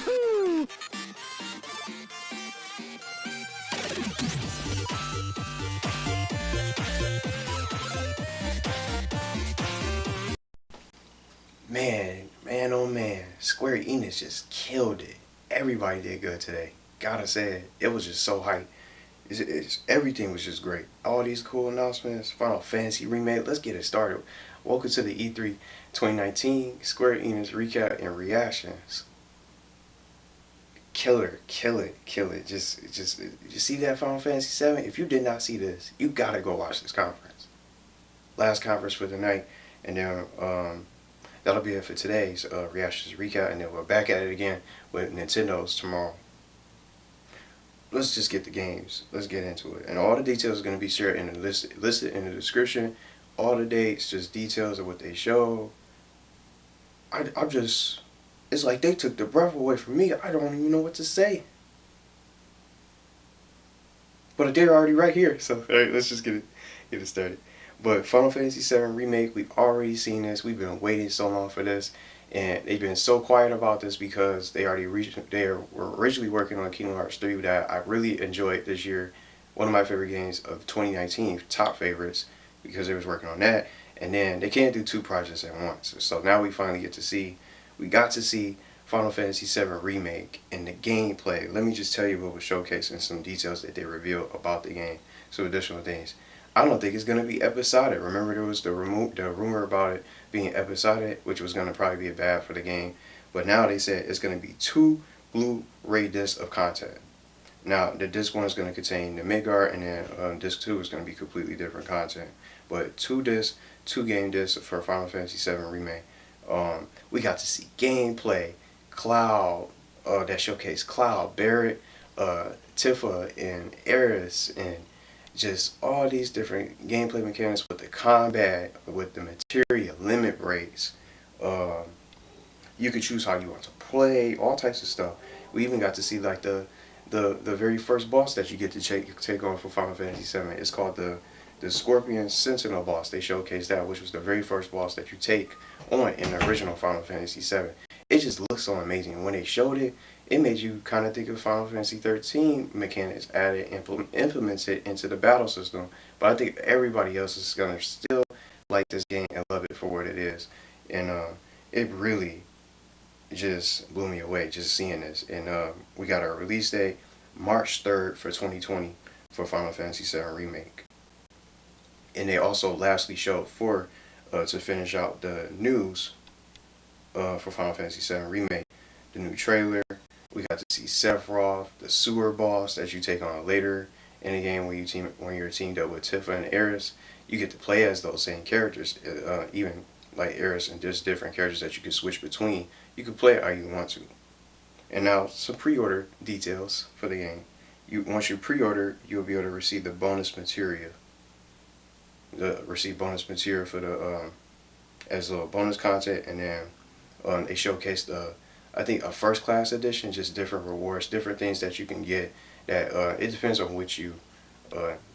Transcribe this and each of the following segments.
Man, oh man, Square Enix just killed it. Everybody did good today. Gotta say it was just so hype. Everything was just great. All these cool announcements, Final Fantasy Remake, let's get it started. Welcome to the E3 2019 Square Enix recap and reactions. Killer, kill it. Just, you see that Final Fantasy 7? If you did not see this, you gotta go watch this conference. Last conference for the night, and then, that'll be it for today's reactions recap, and then we're back at it again with Nintendo's tomorrow. Let's just get the games. Let's get into it. And all the details are going to be shared in the listed in the description. All the dates, just details of what they show. I'm just, it's like they took the breath away from me. I don't even know what to say. But they're already right here. So all right, let's just get it started. But Final Fantasy 7 Remake, we've already seen this. We've been waiting so long for this, and they've been so quiet about this because they were originally working on Kingdom Hearts 3 that I really enjoyed this year. One of my favorite games of 2019, top favorites, because they was working on that. And then they can't do two projects at once. So now we finally got to see Final Fantasy 7 Remake and the gameplay. Let me just tell you what was showcased and some details that they revealed about the game. Some additional things. I don't think it's going to be episodic. Remember, there was the rumor about it being episodic, which was going to probably be bad for the game. But now they said it's going to be 2 Blu-ray discs of content. Now, the disc 1 is going to contain the Midgar, and then disc 2 is going to be completely different content. But 2 discs, 2 game discs for Final Fantasy 7 Remake. We got to see gameplay, Cloud, that showcased Cloud, Barret, Tifa, and Aeris, and just all these different gameplay mechanics with the combat, with the materia limit breaks. You could choose how you want to play, all types of stuff. We even got to see like the very first boss that you get to take on for Final Fantasy 7. It's called the Scorpion Sentinel boss. They showcased that, which was the very first boss that you take on in the original Final Fantasy 7. It just looks so amazing. When they showed it, it made you kind of think of Final Fantasy 13 mechanics added, implements it into the battle system. But I think everybody else is going to still like this game and love it for what it is. And it really just blew me away just seeing this. And we got our release date, March 3rd for 2020 for Final Fantasy 7 Remake. And they also lastly showed to finish out the news for Final Fantasy 7 Remake, the new trailer. We got to see Sephiroth, the sewer boss that you take on later in the game when you're teamed up with Tifa and Aeris. You get to play as those same characters, even like Aeris, and there's different characters that you can switch between. You can play it how you want to. And now some pre-order details for the game. Once you pre-order, you'll be able to receive the bonus materia. Receive bonus materia for the as a bonus content, and then they showcased I think a first class edition, just different rewards, different things that you can get. That it depends on what you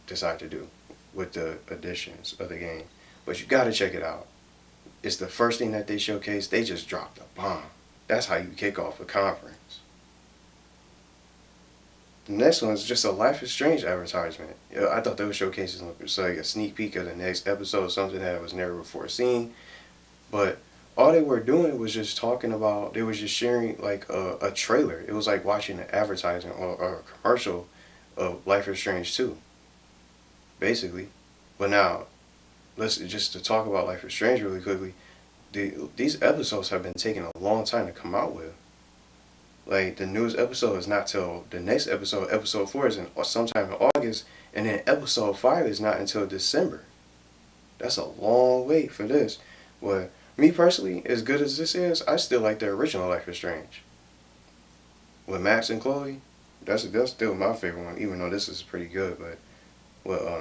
decide to do with the editions of the game. But you got to check it out. It's the first thing that they showcased. They just dropped a bomb. That's how you kick off a conference. The next one is just a Life is Strange advertisement. I thought they were showcasing like a sneak peek of the next episode, something that was never before seen. But all they were doing was just talking about, they was just sharing like a trailer. It was like watching an advertising or a commercial of Life is Strange 2, basically. But now, just to talk about Life is Strange really quickly, these episodes have been taking a long time to come out with. Like, the newest episode is not till the next episode. Episode 4 is sometime in August, and then episode 5 is not until December. That's a long wait for this. But me personally, as good as this is, I still like the original Life is Strange. With Max and Chloe, that's still my favorite one, even though this is pretty good, but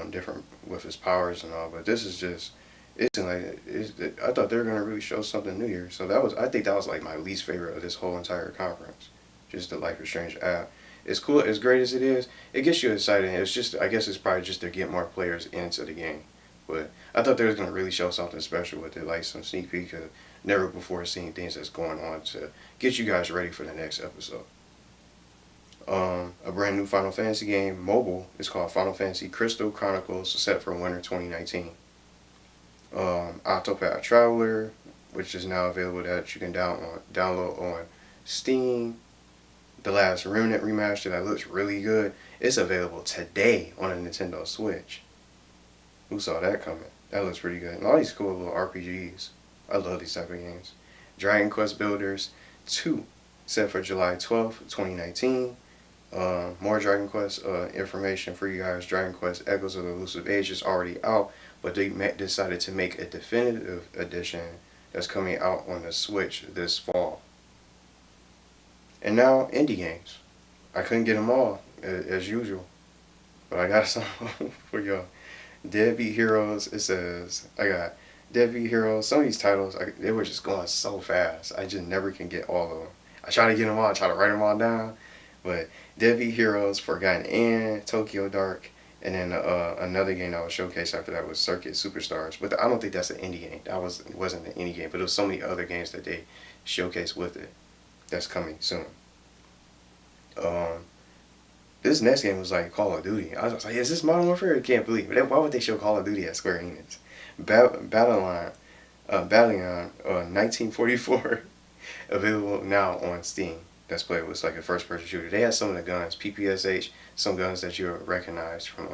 different with his powers and all. But this is just, I thought they were gonna really show something new here. So I think that was like my least favorite of this whole entire conference. Just the Life is Strange app. It's cool, as great as it is, it gets you excited. It's just, I guess it's probably just to get more players into the game. But I thought they was going to really show something special with it, like some sneak peek of never before seen things that's going on to get you guys ready for the next episode. A brand new Final Fantasy game, mobile, is called Final Fantasy Crystal Chronicles, set for winter 2019. Octopath Traveler, which is now available that you can download on Steam. The last Remnant remaster that looks really good. It's available today on a Nintendo Switch. Who saw that coming? That looks pretty good. And all these cool little RPGs. I love these type of games. Dragon Quest Builders 2, set for July 12th, 2019. More Dragon Quest information for you guys. Dragon Quest Echoes of the Elusive Age is already out, but they decided to make a definitive edition that's coming out on the Switch this fall. And now, indie games. I couldn't get them all, as usual, but I got some for y'all. Deadbeat Heroes, it says, I got Deadbeat Heroes. Some of these titles, they were just going so fast. I just never can get all of them. I try to get them all, I try to write them all down, but Deadbeat Heroes, Forgotten End, Tokyo Dark, and then another game that was showcased after that was Circuit Superstars. But I don't think that's an indie game. It wasn't an indie game, but there was so many other games that they showcased with it that's coming soon. This next game was like Call of Duty. I was like, is this Modern Warfare? I can't believe it. Why would they show Call of Duty at Square Enix? Battalion 1944, available now on Steam. That's playable. It's like a first-person shooter. They had some of the guns, PPSH, some guns that you recognize from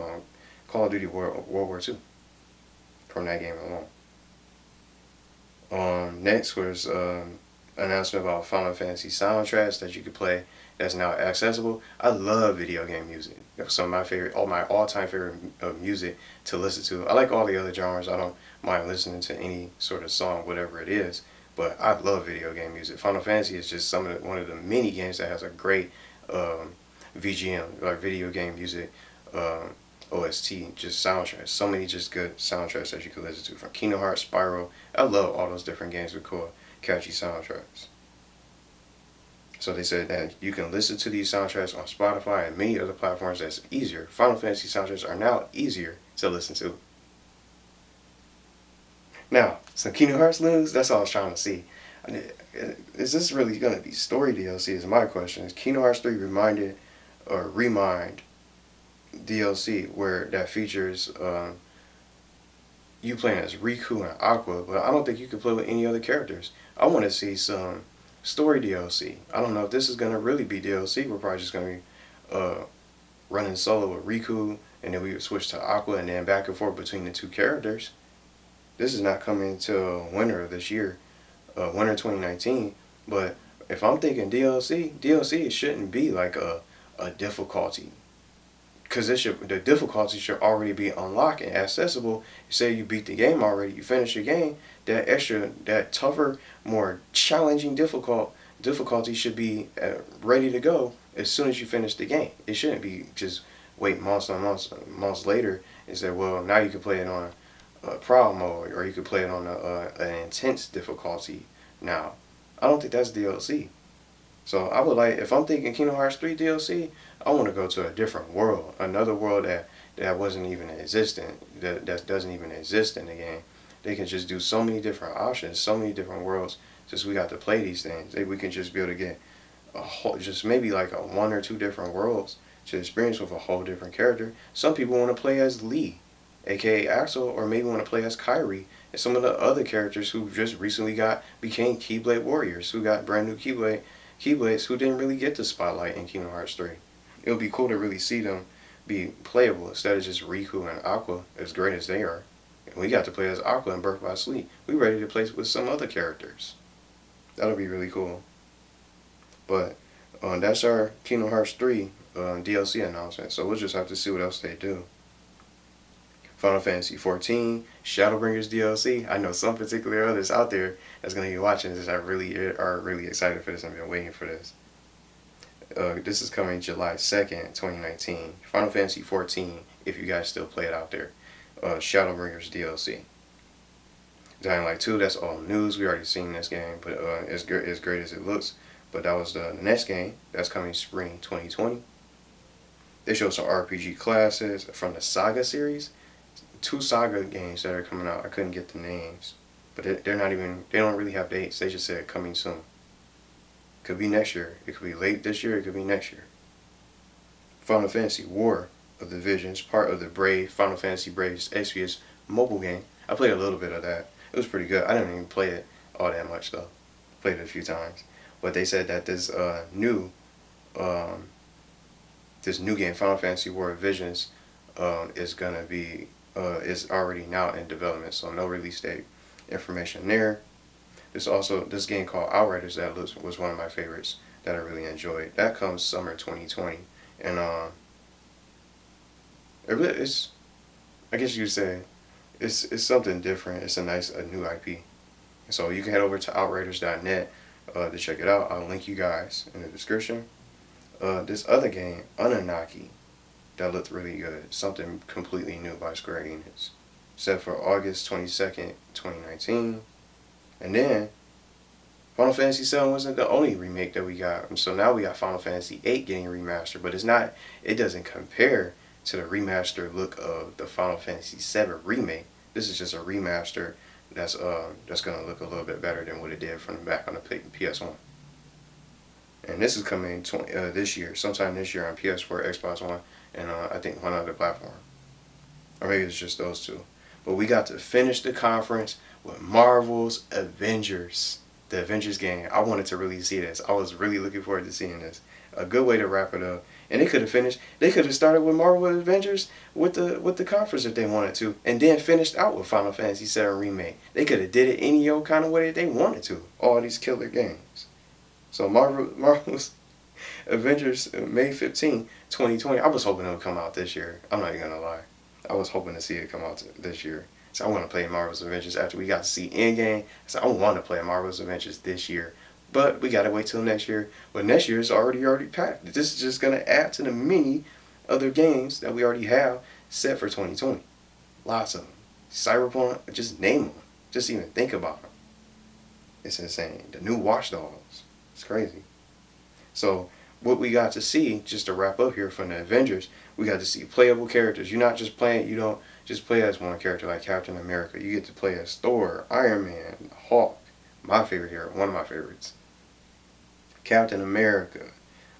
Call of Duty World War II, from that game alone. Next was announcement about Final Fantasy soundtracks that you could play that's now accessible. I love video game music. Some of my favorite, my all-time favorite music to listen to. I like all the other genres. I don't mind listening to any sort of song, whatever it is. But I love video game music. Final Fantasy is just one of the many games that has a great VGM, like video game music, OST, just soundtracks. So many just good soundtracks that you can listen to. From Kingdom Hearts, Spyro. I love all those different games with cool, catchy soundtracks. So they said that you can listen to these soundtracks on Spotify and many other platforms that's easier. Final Fantasy soundtracks are now easier to listen to. Now, some Kingdom Hearts news, that's all I was trying to see. Is this really going to be story DLC is my question. Is Kingdom Hearts 3 Remind DLC, where that features you playing as Riku and Aqua, but I don't think you can play with any other characters. I want to see some story DLC. I don't know if this is going to really be DLC. We're probably just going to be running solo with Riku, and then we would switch to Aqua and then back and forth between the two characters. This is not coming until winter of this year, winter 2019. But if I'm thinking DLC shouldn't be like a difficulty, because the difficulty should already be unlocked and accessible. Say you beat the game already, you finish the game. That tougher, more challenging difficulty should be ready to go as soon as you finish the game. It shouldn't be just wait months later and say, well, now you can play it on trial mode, or you could play it on an intense difficulty now. I don't think that's DLC. So I would like, if I'm thinking Kingdom Hearts 3 DLC, I want to go to a different world, another world that wasn't even existent, that doesn't even exist in the game. They can just do so many different options, so many different worlds. Since we got to play these things, we can just be able to get a whole, just maybe like one or two different worlds to experience with a whole different character. Some people want to play as Lee, aka Axel, or maybe want to play as Kyrie, and some of the other characters who just recently became Keyblade Warriors, who got brand new Keyblades who didn't really get the spotlight in Kingdom Hearts 3. It would be cool to really see them be playable instead of just Riku and Aqua, as great as they are. And we got to play as Aqua in Birth by Sleep. We ready to play with some other characters. That'll be really cool. But that's our Kingdom Hearts 3 DLC announcement. So we'll just have to see what else they do. Final Fantasy 14, Shadowbringers DLC. I know some particular others out there that's going to be watching this that really are really excited for this and been waiting for this. This is coming July 2nd, 2019. Final Fantasy 14, if you guys still play it out there. Shadowbringers DLC. Dying Light 2, that's all news. We already seen this game, but it's as great as it looks. But that was the next game. That's coming spring 2020. They showed some RPG classes from the Saga series. 2 Saga games that are coming out. I couldn't get the names. but they're not even, they don't really have dates. They just said coming soon. Could be next year. It could be late this year. It could be next year. Final Fantasy War of the Visions, part of the Brave, Final Fantasy Brave's Exvius mobile game. I played a little bit of that. It was pretty good. I didn't even play it all that much though. Played it a few times. But they said that this new game, Final Fantasy War of Visions, is gonna be is already now in development. So no release date information there. There's also this game called Outriders that was one of my favorites that I really enjoyed. That comes summer 2020, and it's, I guess you could say, it's something different. It's a new IP. So you can head over to outriders.net to check it out. I'll link you guys in the description. This other game, Anunnaki, that looked really good. Something completely new by Square Enix. Set for August 22nd, 2019. And then, Final Fantasy VII wasn't the only remake that we got. So now we got Final Fantasy VIII getting remastered. But it doesn't compare to the remastered look of the Final Fantasy VII remake. This is just a remaster that's gonna look a little bit better than what it did from the back on the PS1. And this is coming this year, sometime this year on PS4, Xbox One, and I think one other platform. Or maybe it's just those two. But we got to finish the conference with Marvel's Avengers. The Avengers game. I wanted to really see this. I was really looking forward to seeing this. A good way to wrap it up. And they could have finished. They could have started with Marvel Avengers with the conference if they wanted to, and then finished out with Final Fantasy VII Remake. They could have did it any old kind of way that they wanted to. All these killer games. So Marvel's Avengers, May 15, 2020. I was hoping it would come out this year. I'm not even gonna lie. I was hoping to see it come out this year. So I want to play Marvel's Avengers after we got to see Endgame. So I want to play Marvel's Avengers this year. But we gotta wait till next year. But next year is already packed. This is just gonna add to the many other games that we already have set for 2020. Lots of them. Cyberpunk, just name them. Just even think about them. It's insane. The new Watch Dogs. It's crazy. So what we got to see, just to wrap up here from the Avengers, we got to see playable characters. You're not just playing, you don't just play as one character like Captain America. You get to play as Thor, Iron Man, Hulk, my favorite hero, one of my favorites, Captain America,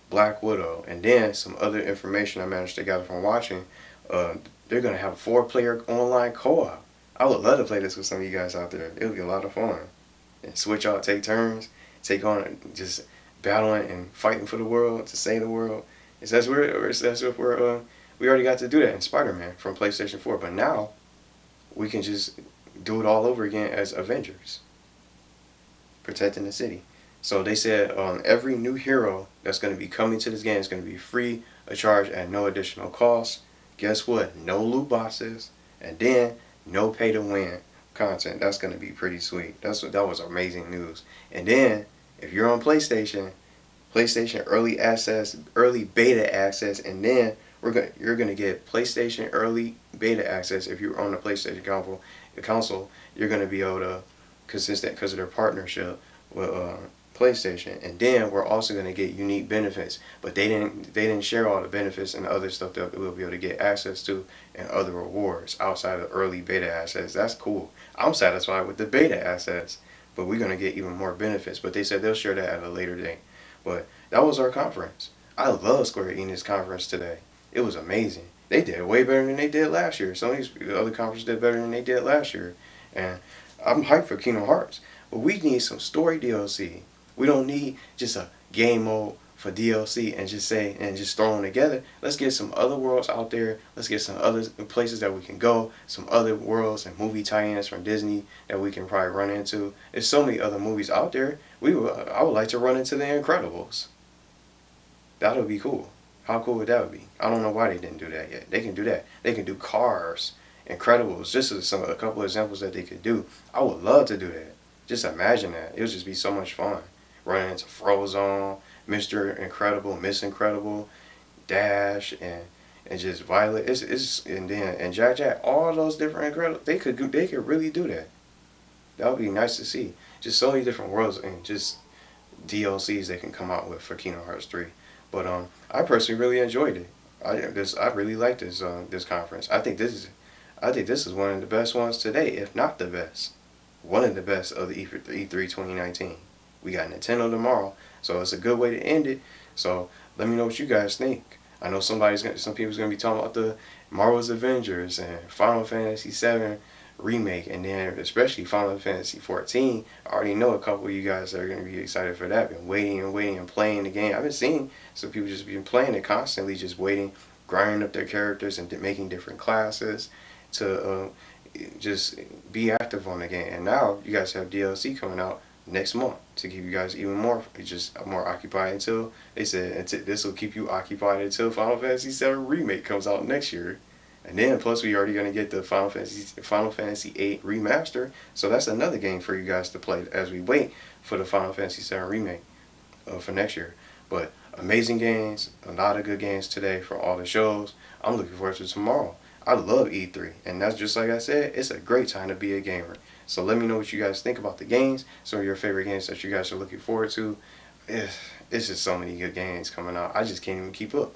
Black Widow, and then some other information I managed to gather from watching. They're going to have a 4-player online co-op. I would love to play this with some of you guys out there. It would be a lot of fun. And switch out, take turns, take on, just battling and fighting for the world, to save the world. It's as if we already got to do that in Spider-Man from PlayStation 4. But now, we can just do it all over again as Avengers. Protecting the city. So they said every new hero that's going to be coming to this game is going to be free of charge at no additional cost. Guess what? No loot boxes, and then no pay to win content. That's going to be pretty sweet. That was amazing news. And then if you're on PlayStation early access, early beta access, and then you're gonna get PlayStation early beta access if you're on the PlayStation console. You're gonna be able to, consistent because of their partnership with PlayStation, and then we're also gonna get unique benefits. But they didn't share all the benefits and other stuff that we'll be able to get access to and other rewards outside of early beta access. That's cool. I'm satisfied with the beta access, but we're gonna get even more benefits. But they said they'll share that at a later date. But that was our conference. I love Square Enix conference today. It was amazing. They did way better than they did last year. Some of these other conferences did better than they did last year. And I'm hyped for Kingdom Hearts. But we need some story DLC. We don't need just a game mode for DLC and just throw them together. Let's get some other worlds out there. Let's get some other places that we can go. Some other worlds and movie tie-ins from Disney that we can probably run into. There's so many other movies out there. I would like to run into The Incredibles. That would be cool. How cool would that be? I don't know why they didn't do that yet. They can do that. They can do Cars, Incredibles. Just as a couple of examples that they could do. I would love to do that. Just imagine that. It would just be so much fun. Running into Frozone, Mr. Incredible, Miss Incredible, Dash, and just Violet. And Jack Jack. All those different Incredibles. They could really do that. That would be nice to see. Just so many different worlds and just DLCs they can come out with for Kingdom Hearts 3. But I personally really enjoyed it. I really liked this conference. I think this is one of the best ones today, if not the best. one of the best of the E3 2019. We got Nintendo tomorrow, so it's a good way to end it. So let me know what you guys think. I know some people's gonna be talking about the Marvel's Avengers and Final Fantasy VII Remake, and then especially Final Fantasy 14. I already know a couple of you guys that are gonna be excited for that. Been waiting and waiting and playing the game. I've been seeing some people just been playing it constantly, just waiting, grinding up their characters and making different classes to just be active on the game. And now you guys have DLC coming out next month to keep you guys even more occupied until they said this will keep you occupied until Final Fantasy VII Remake comes out next year. And then plus we already gonna get the Final Fantasy VIII Remaster, so that's another game for you guys to play as we wait for the Final Fantasy VII Remake for next year. But amazing games, a lot of good games today for all the shows. I'm looking forward to tomorrow. I love E3, and that's just like I said, it's a great time to be a gamer. So let me know what you guys think about the games, some of your favorite games that you guys are looking forward to. It's just so many good games coming out. I just can't even keep up.